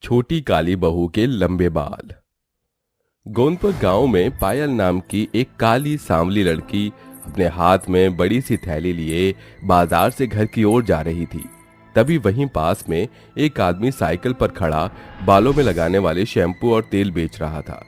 छोटी काली बहू के लंबे बाल। गोंदपुर गांव में पायल नाम की एक काली सांवली लड़की अपने हाथ में बड़ी सी थैली लिए बाजार से घर की ओर जा रही थी। तभी वहीं पास में एक आदमी साइकिल पर खड़ा बालों में लगाने वाले शैम्पू और तेल बेच रहा था।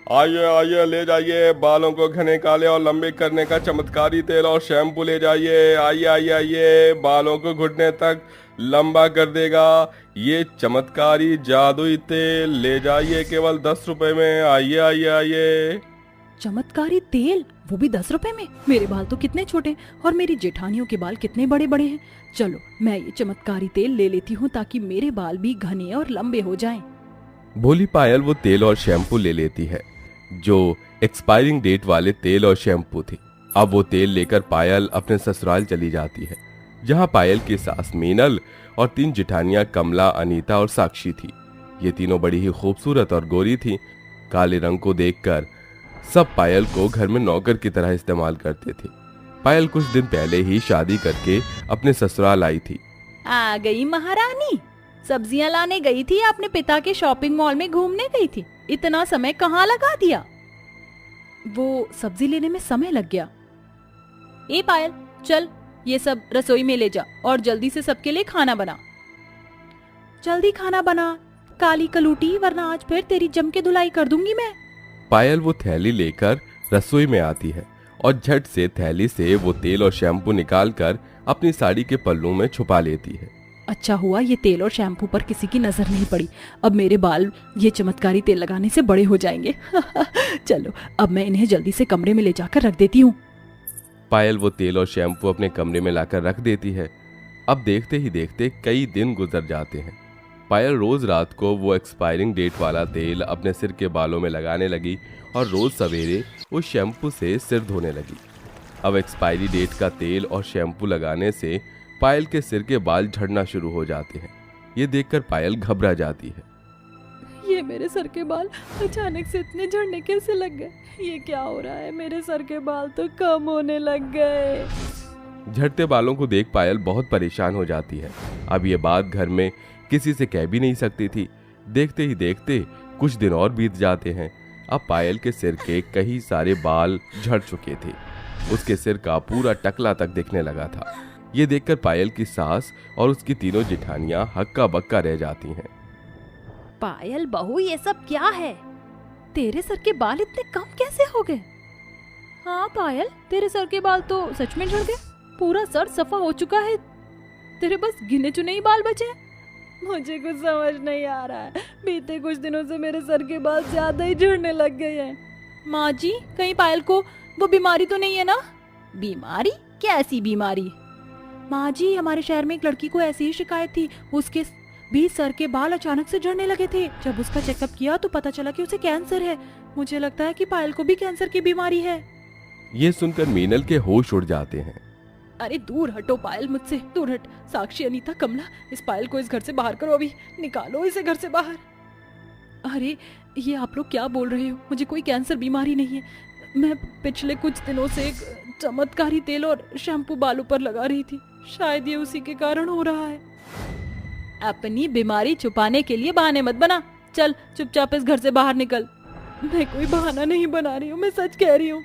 आइए आइए, ले जाइए, बालों को घने काले और लंबे करने का चमत्कारी तेल और शैम्पू ले जाइए। आइए आइए आइए, बालों को घुटने तक लंबा कर देगा ये चमत्कारी जादुई तेल। ले जाइए केवल 10 रुपए में। आइए आइए आइए। चमत्कारी तेल, वो भी 10 रुपए में? मेरे बाल तो कितने छोटे और मेरी जेठानियों के बाल कितने बड़े बड़े हैं। चलो मैं ये चमत्कारी तेल ले लेती हूँ ताकि मेरे बाल भी घने और लंबे हो जाएं। भोली पायल वो तेल और शैम्पू ले लेती है जो एक्सपायरिंग डेट वाले तेल और शैम्पू थी। अब वो तेल लेकर पायल अपने ससुराल चली जाती है, जहाँ पायल की सास मीनल और 3 जेठानियां कमला, अनीता और साक्षी थी। ये तीनों बड़ी ही खूबसूरत और गोरी थी। काले रंग को देखकर सब पायल को घर में नौकर की तरह इस्तेमाल करते थे। पायल कुछ दिन पहले ही शादी करके अपने ससुराल आई थी। आ गई महारानी। सब्जियां लाने गई थी, अपने पिता के शॉपिंग मॉल में घूमने गई थी। इतना समय कहाँ लगा दिया? वो सब्जी लेने में समय लग गया। ए पायल, चल ये सब रसोई में ले जा और जल्दी से सबके लिए खाना बना। जल्दी खाना बना काली कलूटी, वरना आज फिर तेरी जम के धुलाई कर दूंगी मैं। पायल वो थैली लेकर रसोई में आती है और झट से थैली से वो तेल और शैम्पू निकालकर अपनी साड़ी के पल्लू में छुपा लेती है। अच्छा हुआ ये तेल और शैम्पू पर किसी की नजर नहीं पड़ी। अब मेरे बाल ये चमत्कारी तेल लगाने से बड़े हो जाएंगे। चलो अब मैं इन्हें जल्दी से कमरे में ले जाकर रख देती हूँ। पायल वो तेल और शैम्पू अपने कमरे में लाकर रख देती है। अब देखते ही देखते कई दिन गुजर जाते हैं। पायल रोज रात को वो एक्सपायरिंग डेट वाला तेल अपने सिर के बालों में लगाने लगी और रोज सवेरे उस शैम्पू से सिर धोने लगी। अब एक्सपायरी डेट का तेल और शैम्पू लगाने से पायल के सिर के बाल झड़ना शुरू हो जाते हैं। ये देखकर पायल घबरा जाती है। ये मेरे सर के बाल अचानक से इतने झड़ने कैसे लग गए? ये क्या हो रहा है? मेरे सर के बाल तो कम होने लग गए। झड़ते बालों को देख पायल बहुत परेशान हो जाती है। अब ये बात घर में किसी से कह भी नहीं सकती थी। देखते ही देखते कुछ दिन और बीत जाते हैं। अब पायल के सिर के कई सारे बाल झड़ चुके थे। उसके सिर का पूरा टकला तक दिखने लगा था। ये देखकर पायल की सास और उसकी तीनों जेठानियां हक्का बक्का रह जाती हैं। पायल बहू, ये सब क्या है? तेरे सर के बाल इतने कम कैसे हो गए? हाँ पायल, तेरे सर के बाल तो सच में झड़ गए। पूरा सर सफा हो चुका है। तेरे बस गिने चुने ही बाल बचे हैं। मुझे कुछ समझ नहीं आ रहा है। बीते कुछ दिनों से मेरे सर के बाल ज्यादा ही झड़ने लग गए हैं। माँ जी, कहीं पायल को वो बीमारी तो नहीं है ना? बीमारी? कैसी बीमारी? माँ जी, हमारे शहर में एक लड़की को ऐसी ही शिकायत थी। उसके भी सर के बाल अचानक से झड़ने लगे थे। जब उसका चेकअप किया तो पता चला कि उसे कैंसर है। मुझे लगता है कि पायल को भी कैंसर की बीमारी है। ये सुनकर मीनल के होश उड़ जाते हैं। अरे दूर हटो पायल, मुझसे दूर हट। साक्षी, अनीता, कमला, इस पायल को इस घर से बाहर करो। अभी निकालो इसे घर से बाहर। अरे ये आप लोग क्या बोल रहे हो? मुझे कोई कैंसर बीमारी नहीं है। मैं पिछले कुछ दिनों से एक चमत्कारी तेल और शैम्पू बालों पर लगा रही थी। शायद ये उसी के कारण हो रहा है। अपनी बीमारी छुपाने के लिए बहाने मत बना। चल चुपचाप इस घर से बाहर निकल। मैं कोई बहाना नहीं बना रही हूँ, मैं सच कह रही हूँ।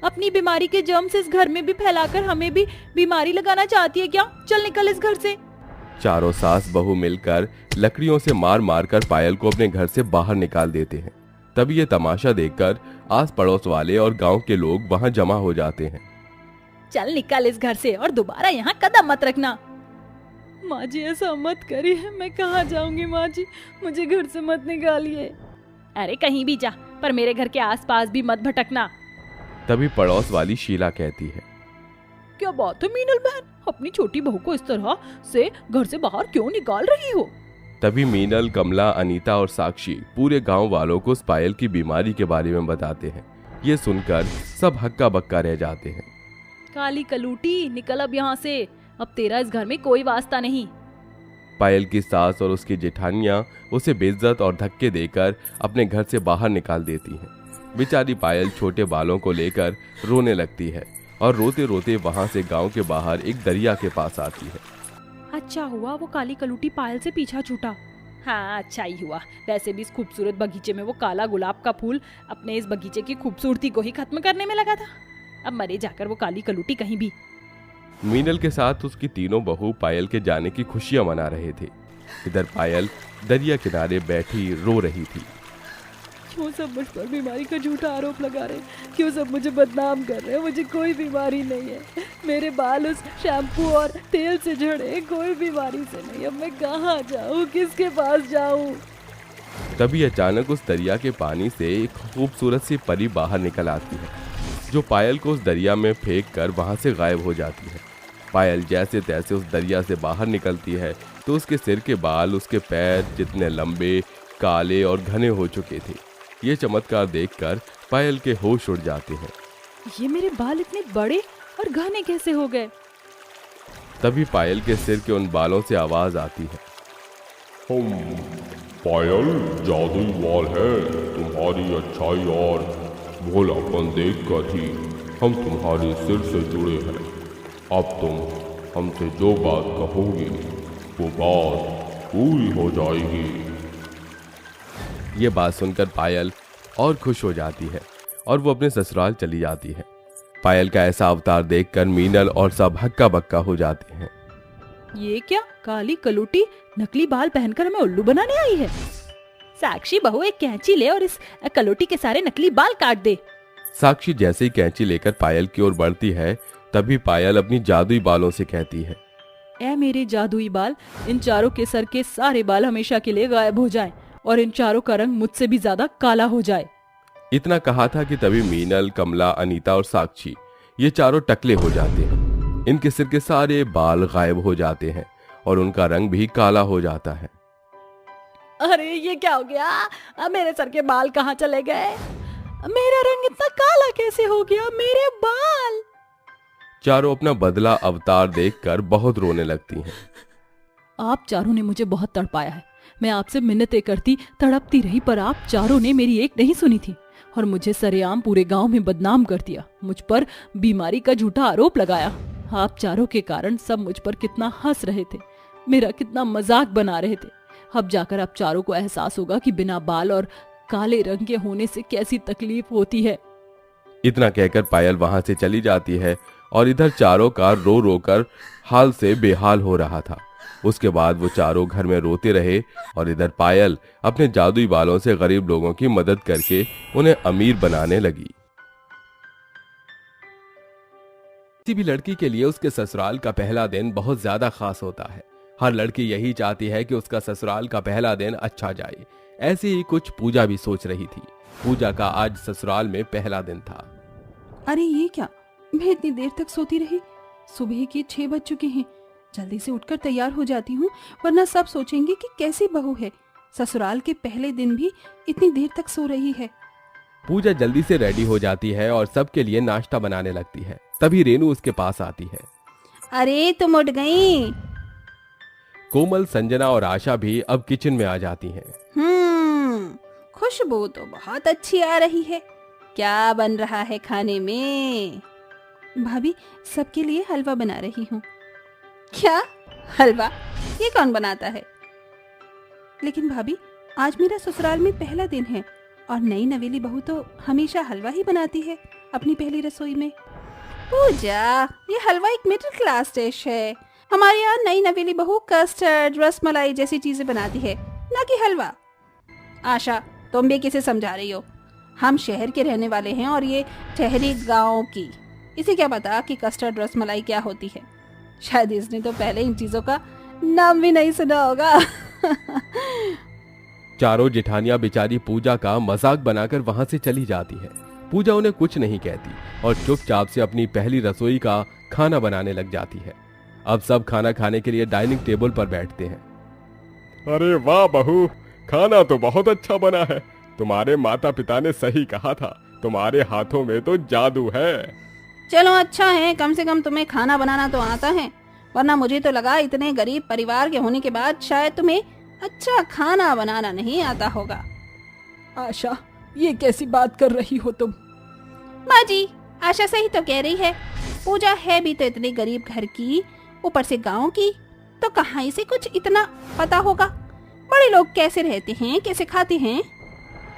अपनी बीमारी के जर्म्स इस घर में भी फैलाकर हमें भी बीमारी लगाना चाहती है क्या? चल निकल इस घर से। चारों सास बहू मिलकर लकड़ियों से मार मार कर पायल को अपने घर से बाहर निकाल देते हैं। तभी ये तमाशा देखकर आस पड़ोस वाले और गांव के लोग वहां जमा हो जाते हैं। चल निकल इस घर से और दोबारा यहाँ कदम मत रखना। माँ जी, ऐसा मत करिए। मैं कहाँ जाऊंगी माँ जी? मुझे घर से मत निकालिए। अरे कहीं भी जा, पर मेरे घर के आसपास भी मत भटकना। तभी पड़ोस वाली शीला कहती है, क्या बात है मीनल बहन, अपनी छोटी बहू को इस तरह से घर से बाहर क्यों निकाल रही हो? तभी मीनल, कमला, अनीता और साक्षी पूरे गांव वालों को पायल की बीमारी के बारे में बताते हैं। ये सुनकर सब हक्का बक्का रह जाते हैं। काली कलूटी, निकल अब यहाँ से। अब तेरा इस घर में कोई वास्ता नहीं। पायल की सास और उसकी जेठानियां उसे बेइज्जत और धक्के देकर अपने घर से बाहर निकाल देती हैं। बेचारी पायल छोटे बालों को लेकर रोने लगती है और रोते रोते वहां से गांव के बाहर एक दरिया के पास आती है। अच्छा हुआ वो काली कलूटी पायल से पीछा छूटा। हाँ अच्छा ही हुआ। वैसे भी इस खूबसूरत बगीचे में वो काला गुलाब का फूल अपने इस बगीचे की खूबसूरती को ही खत्म करने में लगा था। अब मरे जाकर वो काली कलूटी कहीं भी। मीनल के साथ उसकी तीनों बहू पायल के जाने की खुशियां मना रहे थे। इधर पायल दरिया किनारे बैठी रो रही थी। क्यों सब मुझ पर बीमारी का झूठा आरोप लगा रहे, क्यों सब मुझे बदनाम कर रहे हैं। मुझे कोई बीमारी नहीं है, मेरे बाल उस शैम्पू और तेल से झड़े, कोई बीमारी से नहीं। अब मैं कहाँ जाऊँ, किसके पास जाऊँ। तभी अचानक उस दरिया के पानी से एक खूबसूरत सी परी बाहर निकल आती है, जो पायल को उस दरिया में फेंक कर वहां से गायब हो जाती है। पायल जैसे तैसे उस दरिया से बाहर निकलती है तो उसके सिर के बाल, उसके पैर जितने लंबे, काले और घने हो चुके थे। ये चमत्कार देखकर पायल के होश उड़ जाते हैं। ये मेरे बाल इतने बड़े और घने कैसे हो गए। तभी पायल के सिर के उन बालों से आवाज आती है। पायल, जादुई बाल है। तुम्हारी अच्छाई और भोलापन देखकर ही हम तुम्हारे सिर से जुड़े हैं। अब तुम हमसे जो बात कहोगे वो बात पूरी हो जाएगी। ये बात सुनकर पायल और खुश हो जाती है और वो अपने ससुराल चली जाती है। पायल का ऐसा अवतार देखकर मीनल और सब हक्का बक्का हो जाते हैं। ये क्या, काली कलूटी नकली बाल पहनकर हमें उल्लू बनाने आई है। साक्षी बहू, एक कैंची ले और इस कलूटी के सारे नकली बाल काट दे। साक्षी जैसे ही कैंची लेकर पायल की ओर बढ़ती है तभी पायल अपनी जादुई बालों से कहती है, ऐ मेरे जादुई बाल, इन चारों के सर के सारे बाल हमेशा के लिए गायब हो जाएं और इन चारों का रंग मुझसे भी ज्यादा काला हो जाए। इतना कहा था कि तभी मीनल, कमला, अनीता और साक्षी ये चारों टकले हो जाते हैं। इनके सिर के सारे बाल गायब हो जाते हैं और उनका रंग भी काला हो जाता है। अरे ये क्या हो गया, अब मेरे सर के बाल कहाँ चले गए, मेरा रंग इतना काला कैसे हो गया, मेरे बाल। चारों अपना बदला अवतार देखकर बहुत रोने लगती हैं। आप चारों ने मुझे बहुत तड़पाया है। मैं आपसे मिन्नतें करती, तड़पती रही, पर आप चारों ने मेरी एक नहीं सुनी थी और मुझे सरेआम पूरे गांव में बदनाम कर दिया। मुझ पर बीमारी का झूठा आरोप लगाया। आप चारों के कारण सब मुझ पर कितना हंस रहे थे, मेरा कितना मजाक बना रहे थे। अब जाकर आप चारों को एहसास होगा कि बिना बाल और काले रंग के होने से कैसी तकलीफ होती है। इतना कहकर पायल वहां से चली जाती है और इधर चारों का रो रो कर हाल से बेहाल हो रहा था। उसके बाद वो चारों घर में रोते रहे और इधर पायल अपने जादुई बालों से गरीब लोगों की मदद करके उन्हें अमीर बनाने लगी। किसी भी लड़की के लिए उसके ससुराल का पहला दिन बहुत ज्यादा खास होता है। हर लड़की यही चाहती है कि उसका ससुराल का पहला दिन अच्छा जाए। ऐसे ही कुछ पूजा भी सोच रही थी। पूजा का आज ससुराल में पहला दिन था। अरे ये क्या, मैं इतनी देर तक सोती रही। सुबह के 6 बज चुके हैं। जल्दी से उठकर तैयार हो जाती हूँ, वरना सब सोचेंगे कि कैसी बहू है, ससुराल के पहले दिन भी इतनी देर तक सो रही है। पूजा जल्दी से रेडी हो जाती है और सबके लिए नाश्ता बनाने लगती है। तभी रेनू उसके पास आती है। अरे तुम उठ गई। कोमल, संजना और आशा भी अब किचन में आ जाती हैं। खुशबू तो बहुत अच्छी आ रही है। क्या बन रहा है खाने में? भाभी, सबके लिए हलवा बना रही हूँ। क्या हलवा? ये कौन बनाता है? लेकिन भाभी, आज मेरा ससुराल में पहला दिन है और नई नवेली बहू तो हमेशा हलवा ही बनाती है अपनी पहली रसोई में। पूजा, ये हलवा एक मिडिल क्लास डिश है। हमारे यहाँ नई नवेली बहू कस्टर्ड, रसमलाई जैसी चीजें बनाती है, ना कि हलवा। आशा, तुम भी किसे समझा रही हो? हम शहर के रहने वाले हैं और ये ठहरी गांव की। इसे क्या पता कि कस्टर्ड रसमलाई क्या होती है? शायद इसने तो पहले इन चीजों का नाम भी नहीं सुना होगा। चारों जेठानियां बेचारी पूजा का मजाक बनाकर वहां से चली जाती है। पूजा उन्हें कुछ नहीं कहती और चुपचाप से अपनी पहली रसोई का खाना बनाने लग जाती है। अब सब खाना खाने के लिए डाइनिंग टेबल पर बैठते हैं। अरे वाह बहू, खाना तो बहुत अच्छा बना है। तुम्हारे माता पिता ने सही कहा था, तुम्हारे हाथों में तो जादू है। चलो अच्छा है, कम से कम तुम्हें खाना बनाना तो आता है, वरना मुझे तो लगा इतने गरीब परिवार के होने के बाद शायद तुम्हें अच्छा खाना बनाना नहीं आता होगा। आशा, ये कैसी बात कर रही हो तुम? माँ जी, आशा सही तो कह रही है। पूजा है भी तो इतने गरीब घर की, ऊपर से गांव की, तो कहाँ इसे कुछ इतना पता होगा। बड़े लोग कैसे रहते हैं, कैसे खाते हैं?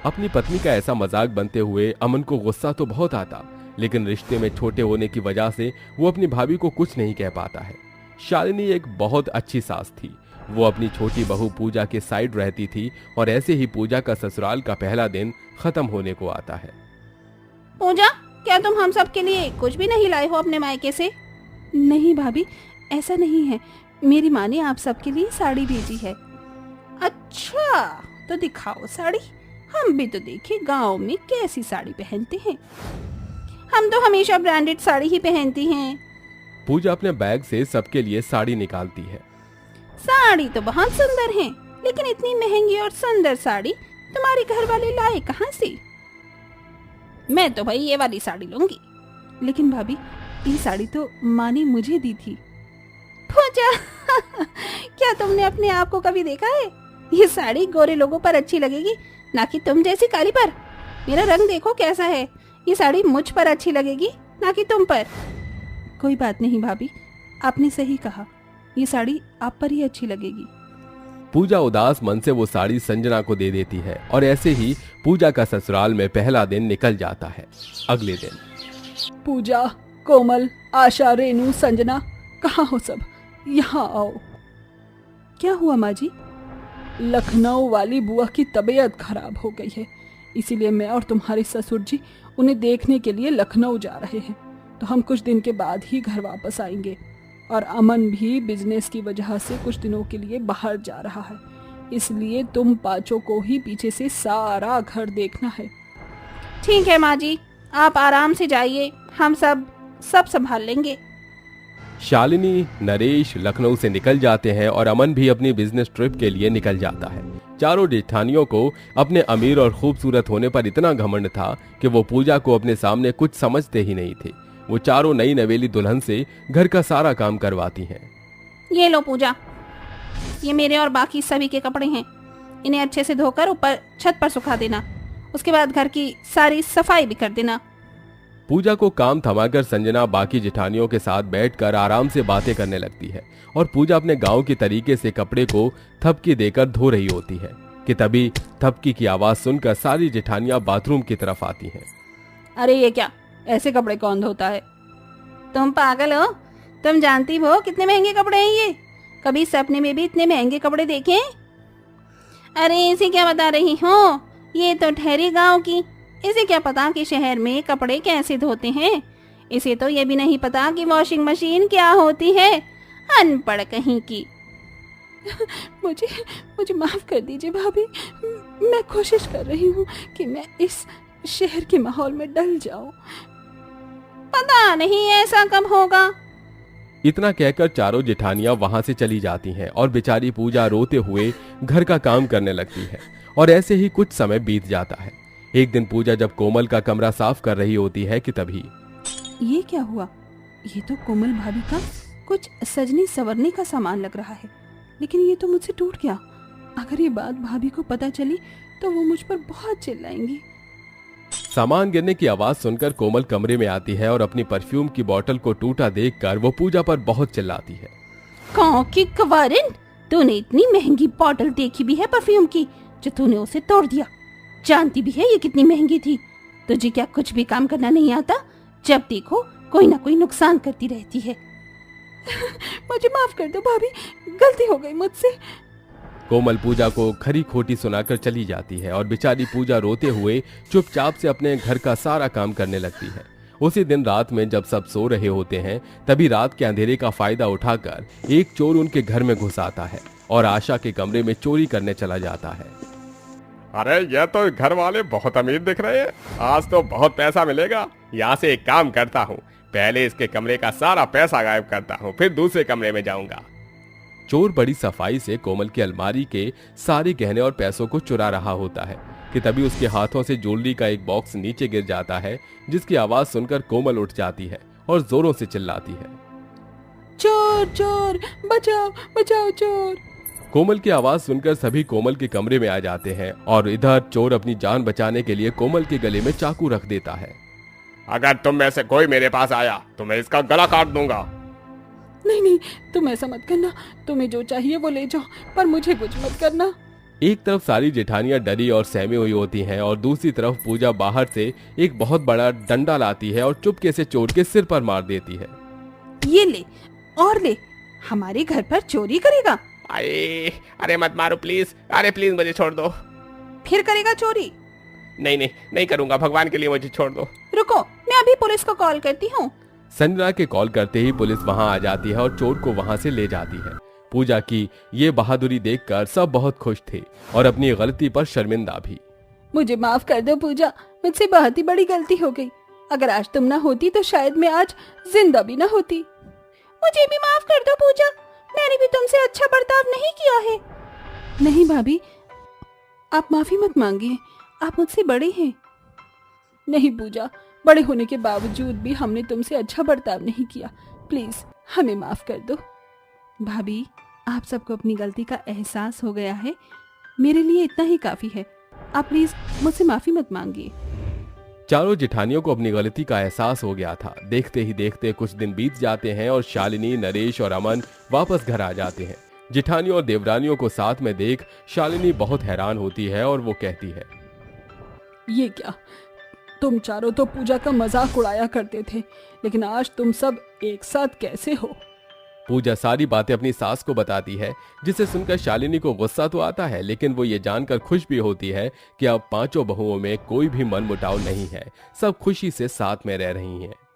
अपनी पत्नी का ऐसा मजाक बनते हुए अमन को गुस्सा तो बहुत आता, लेकिन रिश्ते में छोटे होने की वजह से वो अपनी भाभी को कुछ नहीं कह पाता है। शालिनी एक बहुत अच्छी सास थी। वो अपनी छोटी बहू पूजा के साइड रहती थी और ऐसे ही पूजा का ससुराल का पहला दिन खत्म होने को आता है। पूजा, क्या तुम हम सब के लिए कुछ भी नहीं लाए हो अपने मायके से? नहीं भाभी, ऐसा नहीं है। मेरी माँ ने आप सबके लिए साड़ी भेजी है। अच्छा, तो दिखाओ साड़ी, हम भी तो देखें गांव में कैसी साड़ी पहनते हैं। हम तो हमेशा ब्रांडेड साड़ी ही पहनती हैं। पूजा अपने बैग से सबके लिए साड़ी निकालती है। साड़ी तो बहुत सुंदर है, लेकिन इतनी महंगी और सुंदर साड़ी तुम्हारे घर वाले लाए कहाँ से? मैं तो भाई ये वाली साड़ी लूंगी। लेकिन भाभी, ये साड़ी तो माँ ने मुझे दी थी। पूजा, क्या तुमने अपने आप को कभी देखा है? ये साड़ी गोरे लोगों पर अच्छी लगेगी, ना कि तुम जैसी काली पर। मेरा रंग देखो कैसा है। ये साड़ी मुझ पर अच्छी लगेगी, ना कि तुम पर। कोई बात नहीं भाभी, आपने सही कहा। ये साड़ी आप पर ही अच्छी लगेगी। पूजा उदास मन से वो साड़ी संजना को दे देती है और ऐसे ही पूजा का ससुराल में पहला दिन निकल जाता है। अगले दिन पूजा, कोमल, आशा, रेनू, संजना, कहाँ हो सब? यहाँ आओ। क्या हुआ माँ जी? लखनऊ वाली बुआ की तबीयत खराब हो गई है, इसीलिए मैं और तुम्हारे ससुर जी उन्हें देखने के लिए लखनऊ जा रहे हैं। तो हम कुछ दिन के बाद ही घर वापस आएंगे। और अमन भी बिजनेस की वजह से कुछ दिनों के लिए बाहर जा रहा है, इसलिए तुम पांचों को ही पीछे से सारा घर देखना है। ठीक है माँ जी, आप आराम से जाइए, हम सब संभाल लेंगे। शालिनी, नरेश लखनऊ से निकल जाते हैं और अमन भी अपनी बिजनेस ट्रिप के लिए निकल जाता है। चारों जेठानियों को अपने अमीर और खूबसूरत होने पर इतना घमंड था कि वो पूजा को अपने सामने कुछ समझते ही नहीं थे। वो चारों नई नवेली दुल्हन से घर का सारा काम करवाती हैं। ये लो पूजा, ये मेरे और बाकी सभी के कपड़े हैं। इन्हें अच्छे से धोकर ऊपर छत पर सुखा देना, उसके बाद घर की सारी सफाई भी कर देना। पूजा को काम थमाकर संजना बाकी जेठानियों के साथ बैठकर आराम से बातें करने लगती है और पूजा अपने गांव के तरीके से कपड़े को थपकी देकर धो रही होती है कि तभी थपकी की आवाज सुनकर सारी जेठानियां बाथरूम की तरफ आती हैं। अरे ये क्या, ऐसे कपड़े कौन धोता है? तुम पागल हो? तुम जानती हो कितने महंगे कपड़े हैं ये? कभी सपने में भी इतने महंगे कपड़े देखे? अरे इसे क्या बता रही हो? ये तो ठहरी गांव की, इसे क्या पता कि शहर में कपड़े कैसे धोते हैं। इसे तो ये भी नहीं पता कि वॉशिंग मशीन क्या होती है। अनपढ़ कहीं की। मुझे माफ कर दीजिए भाभी, मैं कोशिश कर रही हूँ कि मैं इस शहर के माहौल में डल जाऊं। पता नहीं ऐसा कब होगा। इतना कहकर चारों जेठानियां वहां से चली जाती हैं और बेचारी पूजा रोते हुए घर का काम करने लगती है। और ऐसे ही कुछ समय बीत जाता है। एक दिन पूजा जब कोमल का कमरा साफ कर रही होती है कि तभी ये क्या हुआ? ये तो कोमल भाभी का कुछ सजनी संवरने का सामान लग रहा है, लेकिन ये तो मुझसे टूट गया। अगर ये बात भाभी को पता चली तो वो मुझ पर बहुत चिल्लाएंगी। सामान गिरने की आवाज सुनकर कोमल कमरे में आती है और अपनी परफ्यूम की बोतल को टूटा देखकर वो पूजा पर बहुत चिल्लाती है। कौन की कवारिन, तूने इतनी महंगी बोतल देखी भी है परफ्यूम की जो तूने उसे तोड़ दिया? जानती भी है ये कितनी महंगी थी। तुझे क्या कुछ भी काम करना नहीं आता? जब देखो कोई ना कोई नुकसान करती रहती है। मुझे माफ कर दो भाभी, गलती हो गई मुझसे। कोमल पूजा को खरी खोटी सुनाकर चली जाती है और बेचारी पूजा रोते हुए चुपचाप से अपने घर का सारा काम करने लगती है। उसी दिन रात में जब सब सो रहे होते हैं तभी रात के अंधेरे का फायदा उठाकर एक चोर उनके घर में घुस आता है और आशा के कमरे में चोरी करने चला जाता है। अरे ये तो घर वाले बहुत अमीर दिख रहे हैं, आज तो बहुत पैसा मिलेगा। यहाँ से एक काम करता हूँ, पहले इसके कमरे का सारा पैसा गायब करता हूँ, फिर दूसरे कमरे में जाऊंगा। चोर बड़ी सफाई से कोमल की अलमारी के सारे गहने और पैसों को चुरा रहा होता है कि तभी उसके हाथों से ज्वेलरी का एक बॉक्स नीचे गिर जाता है, जिसकी आवाज सुनकर कोमल उठ जाती है और जोरों से चिल्लाती है, चोर चोर, बचाओ बचाओ चोर। कोमल की आवाज सुनकर सभी कोमल के कमरे में आ जाते हैं और इधर चोर अपनी जान बचाने के लिए कोमल के गले में चाकू रख देता है। अगर तुम में से कोई मेरे पास आया तो मैं इसका गला काट दूंगा। नहीं नहीं, तुम ऐसा मत करना, तुम्हें जो चाहिए वो ले जाओ, पर मुझे कुछ मत करना। एक तरफ सारी जेठानियां डरी और सहमी हुई होती हैं और दूसरी तरफ पूजा बाहर से एक बहुत बड़ा डंडा लाती है और चुपके से चोर के सिर पर मार देती है। ये ले और ले, हमारे घर पर चोरी करेगा। अरे अरे मत मारो प्लीज, अरे प्लीज मुझे छोड़ दो। फिर करेगा चोरी? नहीं करूंगा, भगवान के लिए मुझे छोड़ दो। रुको, मैं अभी पुलिस को कॉल करती हूँ। संजना के कॉल करते ही पुलिस वहां आ जाती है और चोर को वहां से ले जाती है। पूजा की ये बहादुरी देखकर सब बहुत खुश थे और अपनी गलती पर शर्मिंदा भी। मुझे माफ कर दो पूजा, मुझसे बहुत ही बड़ी गलती हो गई। अगर आज तुम ना होती तो शायद मैं आज जिंदा भी ना होती। मुझे भी माफ कर दो पूजा, मैंने भी तुमसे अच्छा बर्ताव नहीं किया है। नहीं भाभी, आप माफी मत मांगिए, आप मुझसे बड़े हैं। नहीं पूजा, बड़े होने के बावजूद भी हमने तुमसे अच्छा बर्ताव नहीं किया, प्लीज हमें माफ कर दो। भाभी, आप सबको अपनी गलती का एहसास हो गया है, मेरे लिए इतना ही काफी है। आप प्लीज मुझसे माफी मत मांगिए। चारों जेठानियों को अपनी गलती का एहसास हो गया था। देखते ही देखते कुछ दिन बीत जाते हैं और शालिनी, नरेश और अमन वापस घर आ जाते हैं। जेठानियों और देवरानियों को साथ में देख शालिनी बहुत हैरान होती है और वो कहती है, ये क्या, तुम चारों तो पूजा का मजाक उड़ाया करते थे, लेकिन आज तुम सब एक साथ कैसे हो? पूजा सारी बातें अपनी सास को बताती है, जिसे सुनकर शालिनी को गुस्सा तो आता है, लेकिन वो ये जानकर खुश भी होती है कि अब पांचों बहुओं में कोई भी मनमुटाव नहीं है, सब खुशी से साथ में रह रही हैं।